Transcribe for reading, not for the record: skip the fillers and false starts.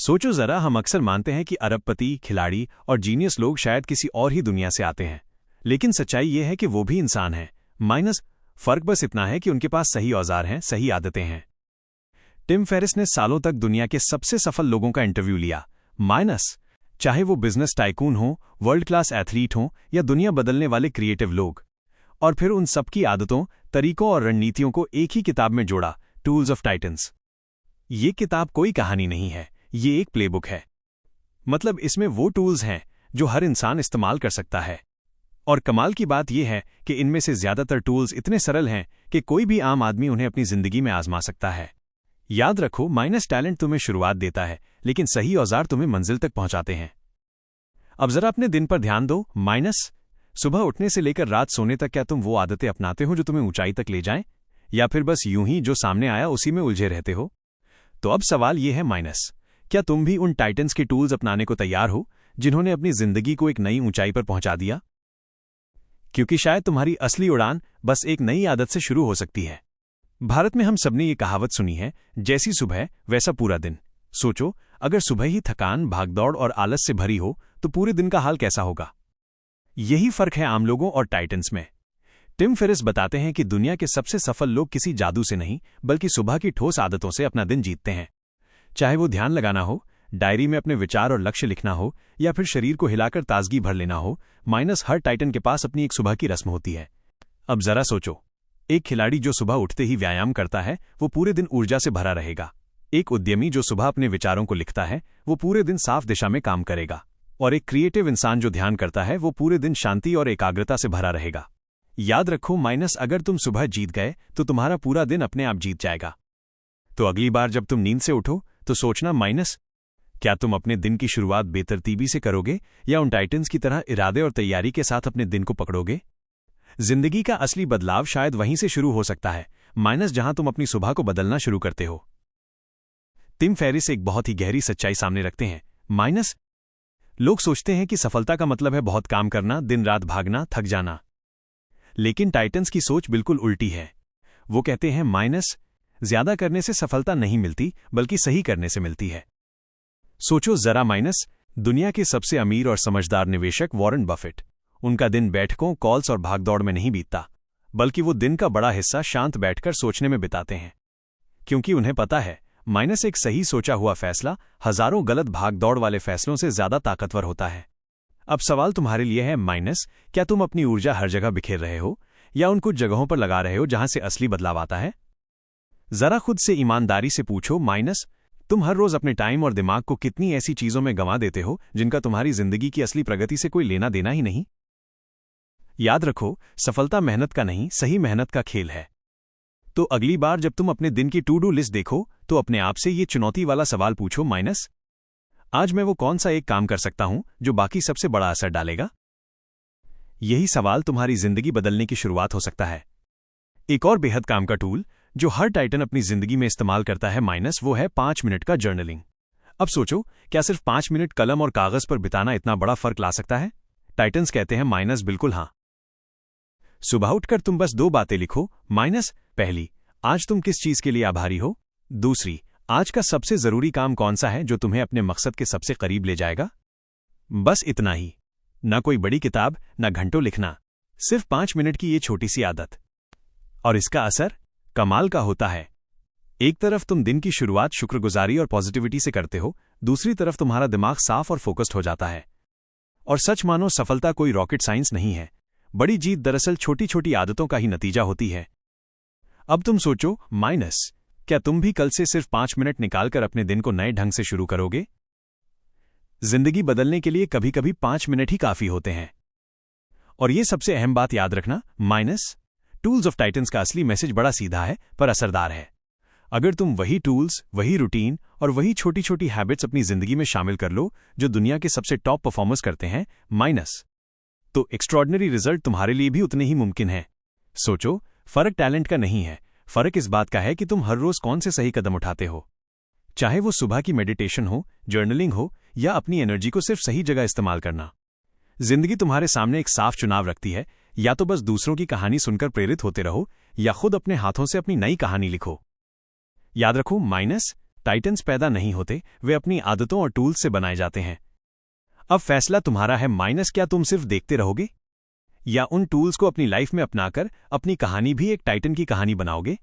सोचो जरा, हम अक्सर मानते हैं कि अरबपति, खिलाड़ी और जीनियस लोग शायद किसी और ही दुनिया से आते हैं, लेकिन सच्चाई ये है कि वो भी इंसान हैं। माइनस फर्क बस इतना है कि उनके पास सही औजार हैं, सही आदतें हैं। टिम फेरिस ने सालों तक दुनिया के सबसे सफल लोगों का इंटरव्यू लिया। माइनस चाहे वो बिजनेस टाइकून हो, वर्ल्ड क्लास एथलीट हो या दुनिया बदलने वाले क्रिएटिव लोग, और फिर उन सबकी आदतों, तरीकों और रणनीतियों को एक ही किताब में जोड़ा, टूल्स ऑफ टाइटन्स। ये किताब कोई कहानी नहीं है, ये एक प्लेबुक है। मतलब इसमें वो टूल्स हैं जो हर इंसान इस्तेमाल कर सकता है। और कमाल की बात यह है कि इनमें से ज्यादातर टूल्स इतने सरल हैं कि कोई भी आम आदमी उन्हें अपनी जिंदगी में आजमा सकता है। याद रखो, माइनस टैलेंट तुम्हें शुरुआत देता है, लेकिन सही औजार तुम्हें मंजिल तक पहुंचाते हैं। अब जरा अपने दिन पर ध्यान दो। माइनस सुबह उठने से लेकर रात सोने तक क्या तुम वो आदतें अपनाते हो जो तुम्हें ऊंचाई तक ले जाएं, या फिर बस यूं ही जो सामने आया उसी में उलझे रहते हो? तो अब सवाल यह है माइनस, क्या तुम भी उन टाइटन्स के टूल्स अपनाने को तैयार हो जिन्होंने अपनी जिंदगी को एक नई ऊंचाई पर पहुंचा दिया? क्योंकि शायद तुम्हारी असली उड़ान बस एक नई आदत से शुरू हो सकती है। भारत में हम सबने ये कहावत सुनी है, जैसी सुबह वैसा पूरा दिन। सोचो, अगर सुबह ही थकान, भागदौड़ और आलस से भरी हो तो पूरे दिन का हाल कैसा होगा? यही फर्क है आम लोगों और टाइटन्स में। टिम फेरिस बताते हैं कि दुनिया के सबसे सफल लोग किसी जादू से नहीं, बल्कि सुबह की ठोस आदतों से अपना दिन जीतते हैं। चाहे वो ध्यान लगाना हो, डायरी में अपने विचार और लक्ष्य लिखना हो, या फिर शरीर को हिलाकर ताजगी भर लेना हो, माइनस हर टाइटन के पास अपनी एक सुबह की रस्म होती है। अब जरा सोचो, एक खिलाड़ी जो सुबह उठते ही व्यायाम करता है वो पूरे दिन ऊर्जा से भरा रहेगा। एक उद्यमी जो सुबह अपने विचारों को लिखता है वो पूरे दिन साफ दिशा में काम करेगा। और एक क्रिएटिव इंसान जो ध्यान करता है वो पूरे दिन शांति और एकाग्रता से भरा रहेगा। याद रखो माइनस, अगर तुम सुबह जीत गए तो तुम्हारा पूरा दिन अपने आप जीत जाएगा। तो अगली बार जब तुम नींद से उठो तो सोचना माइनस, क्या तुम अपने दिन की शुरुआत बेतरतीबी से करोगे या उन टाइटन्स की तरह इरादे और तैयारी के साथ अपने दिन को पकड़ोगे? जिंदगी का असली बदलाव शायद वहीं से शुरू हो सकता है माइनस, जहां तुम अपनी सुबह को बदलना शुरू करते हो। टिम फेरिस एक बहुत ही गहरी सच्चाई सामने रखते हैं। माइनस लोग सोचते हैं कि सफलता का मतलब है बहुत काम करना, दिन रात भागना, थक जाना। लेकिन टाइटन्स की सोच बिल्कुल उल्टी है। वो कहते हैं माइनस, ज्यादा करने से सफलता नहीं मिलती, बल्कि सही करने से मिलती है। सोचो जरा माइनस, दुनिया के सबसे अमीर और समझदार निवेशक वॉरेन बफेट, उनका दिन बैठकों, कॉल्स और भागदौड़ में नहीं बीतता, बल्कि वो दिन का बड़ा हिस्सा शांत बैठकर सोचने में बिताते हैं। क्योंकि उन्हें पता है माइनस एक सही सोचा हुआ फैसला हजारों गलत भागदौड़ वाले फैसलों से ज्यादा ताकतवर होता है। अब सवाल तुम्हारे लिए है माइनस, क्या तुम अपनी ऊर्जा हर जगह बिखेर रहे हो या उन कुछ जगहों पर लगा रहे हो जहां से असली बदलाव आता है? जरा खुद से ईमानदारी से पूछो माइनस, तुम हर रोज अपने टाइम और दिमाग को कितनी ऐसी चीजों में गंवा देते हो जिनका तुम्हारी जिंदगी की असली प्रगति से कोई लेना देना ही नहीं? याद रखो, सफलता मेहनत का नहीं, सही मेहनत का खेल है। तो अगली बार जब तुम अपने दिन की टू डू लिस्ट देखो तो अपने आप से ये चुनौती वाला सवाल पूछो माइनस, आज मैं वो कौन सा एक काम कर सकता हूं जो बाकी सबसे बड़ा असर डालेगा? यही सवाल तुम्हारी जिंदगी बदलने की शुरुआत हो सकता है। एक और बेहद काम का टूल जो हर टाइटन अपनी जिंदगी में इस्तेमाल करता है माइनस, वो है 5 मिनट का जर्नलिंग। अब सोचो, क्या सिर्फ 5 मिनट कलम और कागज पर बिताना इतना बड़ा फर्क ला सकता है? टाइटन्स कहते हैं माइनस, बिल्कुल हाँ। सुबह उठकर तुम बस 2 बातें लिखो माइनस, पहली, आज तुम किस चीज के लिए आभारी हो? दूसरी, आज का सबसे जरूरी काम कौन सा है जो तुम्हें अपने मकसद के सबसे करीब ले जाएगा? बस इतना ही। ना कोई बड़ी किताब, ना घंटों लिखना, सिर्फ 5 मिनट की ये छोटी सी आदत। और इसका असर कमाल का होता है। एक तरफ तुम दिन की शुरुआत शुक्रगुजारी और पॉजिटिविटी से करते हो, दूसरी तरफ तुम्हारा दिमाग साफ और फोकस्ड हो जाता है। और सच मानो, सफलता कोई रॉकेट साइंस नहीं है। बड़ी जीत दरअसल छोटी छोटी आदतों का ही नतीजा होती है। अब तुम सोचो माइनस, क्या तुम भी कल से सिर्फ 5 मिनट निकालकर अपने दिन को नए ढंग से शुरू करोगे? जिंदगी बदलने के लिए कभी कभी 5 मिनट ही काफी होते हैं। और ये सबसे अहम बात याद रखना माइनस, टूल्स ऑफ टाइटन्स का असली मैसेज बड़ा सीधा है पर असरदार है। अगर तुम वही टूल्स, वही रूटीन और वही छोटी छोटी हैबिट्स अपनी जिंदगी में शामिल कर लो जो दुनिया के सबसे टॉप परफॉर्मर्स करते हैं माइनस, तो एक्स्ट्रॉर्डिनरी रिजल्ट तुम्हारे लिए भी उतने ही मुमकिन है। सोचो, फर्क टैलेंट का नहीं है, फर्क इस बात का है कि तुम हर रोज कौन से सही कदम उठाते हो। चाहे वो सुबह की मेडिटेशन हो, जर्नलिंग हो या अपनी एनर्जी को सिर्फ सही जगह इस्तेमाल करना। जिंदगी तुम्हारे सामने एक साफ चुनाव रखती है, या तो बस दूसरों की कहानी सुनकर प्रेरित होते रहो या खुद अपने हाथों से अपनी नई कहानी लिखो। याद रखो माइनस, टाइटन्स पैदा नहीं होते, वे अपनी आदतों और टूल्स से बनाए जाते हैं। अब फैसला तुम्हारा है माइनस, क्या तुम सिर्फ देखते रहोगे या उन टूल्स को अपनी लाइफ में अपनाकर अपनी कहानी भी एक टाइटन की कहानी बनाओगे?